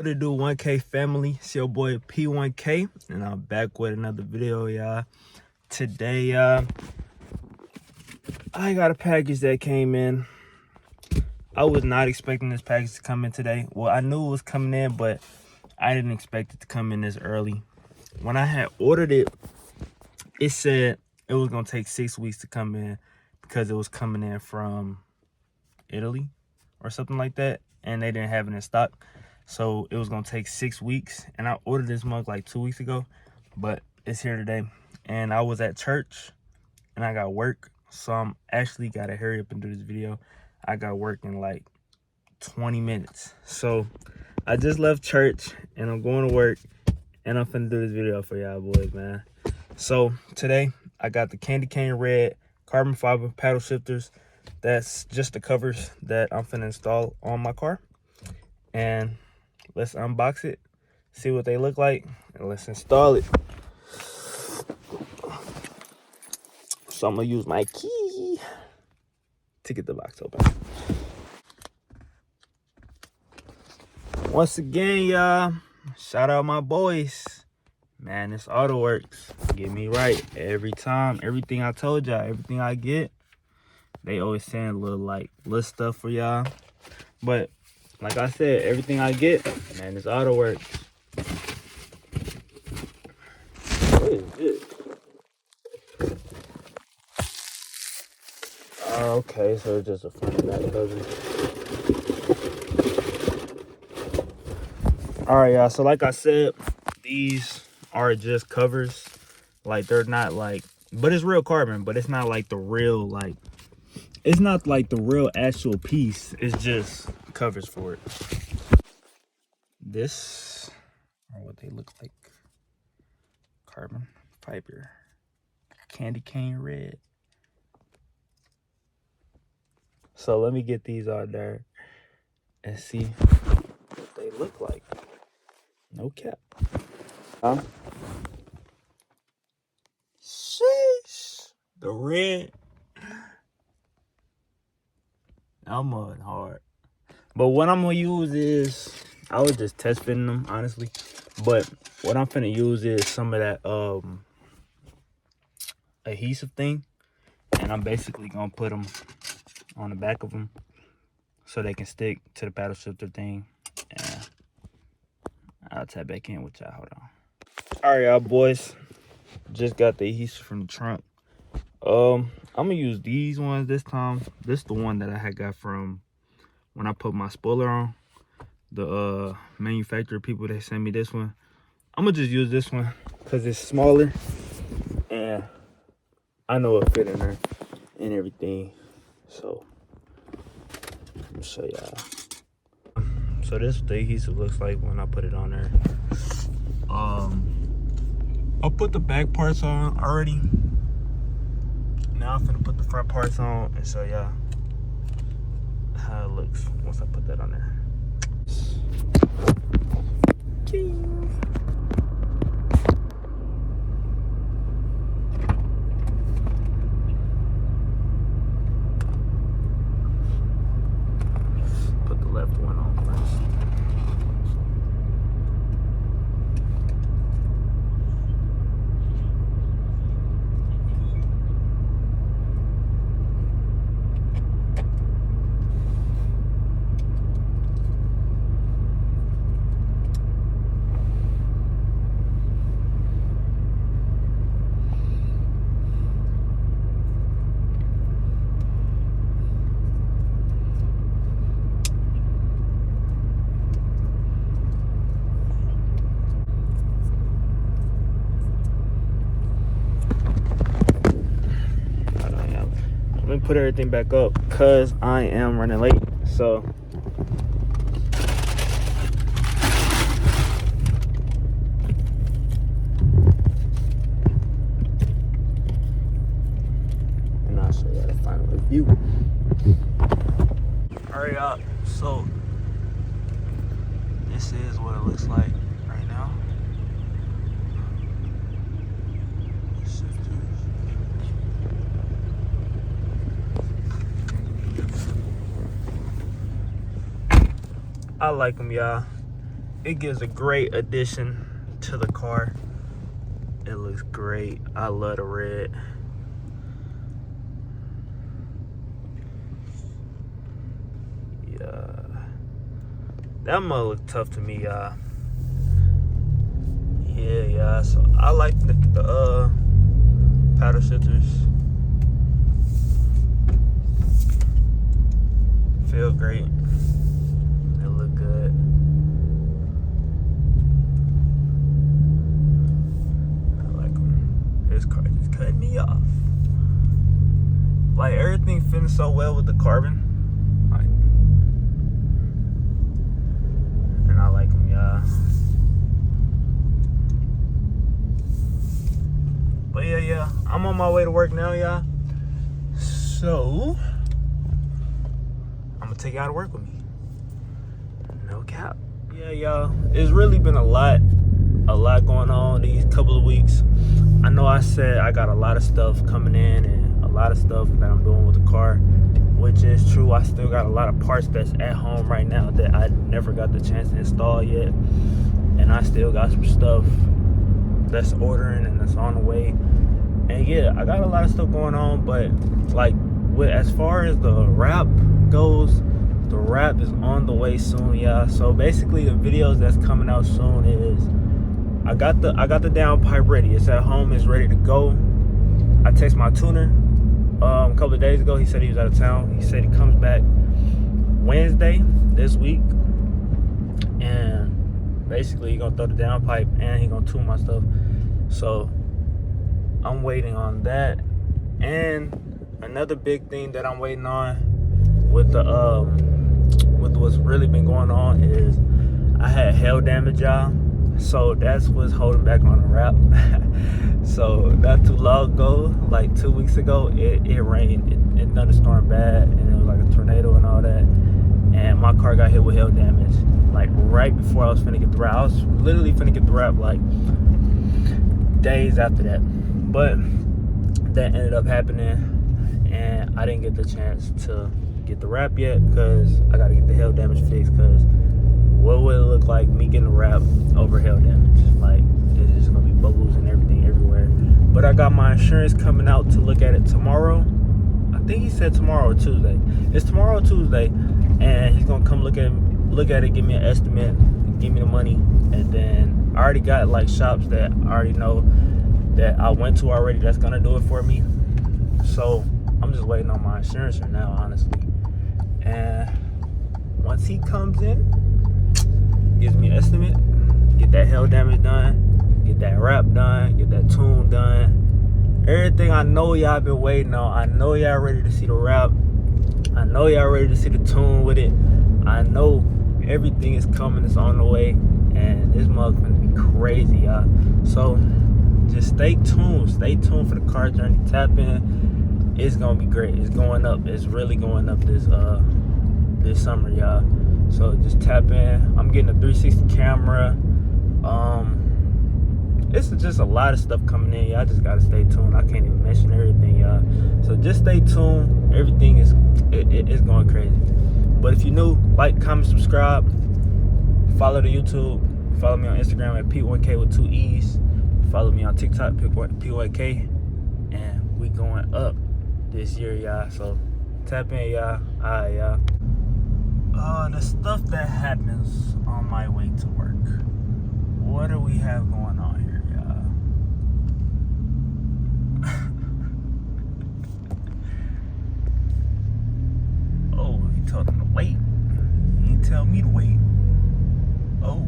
What it do, 1K family? It's your boy P1K, and I'm back with another video, y'all. Today, I got a package that came in. I was not expecting this package to come in today. Well, I knew it was coming in, but I didn't expect it to come in this early. When I had ordered it, it said it was gonna take 6 weeks to come in because it was coming in from Italy or something like that, and they didn't have it in stock. So it was gonna take 6 weeks, and I ordered this mug like 2 weeks ago, but it's here today. And I was at church and I got work, so I'm actually gotta hurry up and do this video. I got work in like 20 minutes. So I just left church and I'm going to work, and I'm finna do this video for y'all boys, man. So today I got the Candy Cane Red carbon fiber paddle shifters. That's just the covers that I'm finna install on my car. And let's unbox it, see what they look like, and let's install it. So I'm gonna use my key to get the box open. Once again, y'all, shout out my boys. Man, this AutoWorks get me right every time. Everything I told y'all, everything I get, they always send little stuff for y'all. But like I said, everything I get, man, it's AutoWorks. What is this? Okay, so it's just a front and back cover. Alright, y'all, so like I said, these are just covers. Like, they're not like, but it's real carbon, but it's not like the real, like, it's not like the real actual piece. It's just covers for it. This are what they look like. Carbon fiber. Candy Cane Red. So let me get these out there and see what they look like. No cap. Sheesh. The red. I'm on hard. But what I'm gonna use is, I was just test fitting them, honestly. But what I'm finna use is some of that adhesive thing, and I'm basically gonna put them on the back of them so they can stick to the paddle shifter thing. And I'll tap back in with y'all. Hold on. All right, y'all boys, just got the adhesive from the trunk. I'm gonna use these ones this time. This is the one that I had got from when I put my spoiler on. The manufacturer people, they sent me this one. I'm gonna just use this one because it's smaller and I know it'll fit in there and everything. So let me show y'all. So this is what the adhesive looks like when I put it on there. I'll put the back parts on already. Now I'm finna put the front parts on and show y'all how it looks once I put that on there. Put the left one on first. Let me put everything back up because I am running late. So and I'll show you the final review. Hurry up. So this is what it looks like right now. I like them, y'all. it gives a great addition to the car. It looks great. I love the red. Yeah, that mug look tough to me, y'all. Yeah, so I like the paddle shifters. Feel great. They look good. I like them. This car just cut me off. Like, everything fits so well with the carbon. Like, and I like them, y'all. But yeah, I'm on my way to work now, y'all. So I'm gonna take y'all to work with me. No cap. Yeah, y'all. It's really been a lot going on these couple of weeks. I know I said I got a lot of stuff coming in and a lot of stuff that I'm doing with the car, which is true. I still got a lot of parts that's at home right now that I never got the chance to install yet, and I still got some stuff that's ordering and that's on the way. And yeah, I got a lot of stuff going on, but like as far as the wrap goes, the wrap is on the way soon, y'all. So basically the videos that's coming out soon is I got the downpipe ready. It's at home, it's ready to go. I text my tuner a couple of days ago. He said he was out of town. He said he comes back Wednesday this week, and basically, he's gonna throw the downpipe and he's gonna tune my stuff. So I'm waiting on that. And another big thing that I'm waiting on with the with what's really been going on is I had hail damage, y'all. So that's what's holding back on the wrap. So not too long ago, like 2 weeks ago, it rained, it thunderstormed bad, and it was like a tornado and all that. And my car got hit with hail damage, like right before I was finna get the wrap. I was literally finna get the wrap like days after that, but that ended up happening, and I didn't get the chance to get the wrap yet because I gotta get the hail damage fixed. Because what would it look like me getting a wrap over hail damage? Like, it's just gonna be bubbles and everything everywhere. But I got my insurance coming out to look at it tomorrow. I think he said tomorrow or Tuesday. It's tomorrow or Tuesday, and he's gonna come look at it, give me an estimate, give me the money. And then I already got like shops that I already know that I went to already that's gonna do it for me. So I'm just waiting on my insurance for now, honestly. And once he comes in, gives me an estimate, get that hail damage done, get that wrap done, get that tune done, everything I know y'all been waiting on. I know y'all ready to see the wrap. I know y'all ready to see the tune with it. I know everything is coming. It's on the way, and this mug's gonna be crazy, y'all. So just stay tuned. Stay tuned for the car journey. Tap in. It's gonna be great. It's going up. It's really going up this summer, y'all. So just tap in. I'm getting a 360 camera. It's just a lot of stuff coming in. Y'all just gotta stay tuned. I can't even mention everything, y'all. So just stay tuned. Everything is it's going crazy. But if you're new, like, comment, subscribe, follow the YouTube, follow me on Instagram at P1K with 2 E's. Follow me on TikTok, P1K, and we going up this year, y'all. So tap in, y'all. Alright, y'all. The stuff that happens on my way to work. What do we have going on here, y'all? Oh, he told him to wait. He didn't tell me to wait. Oh.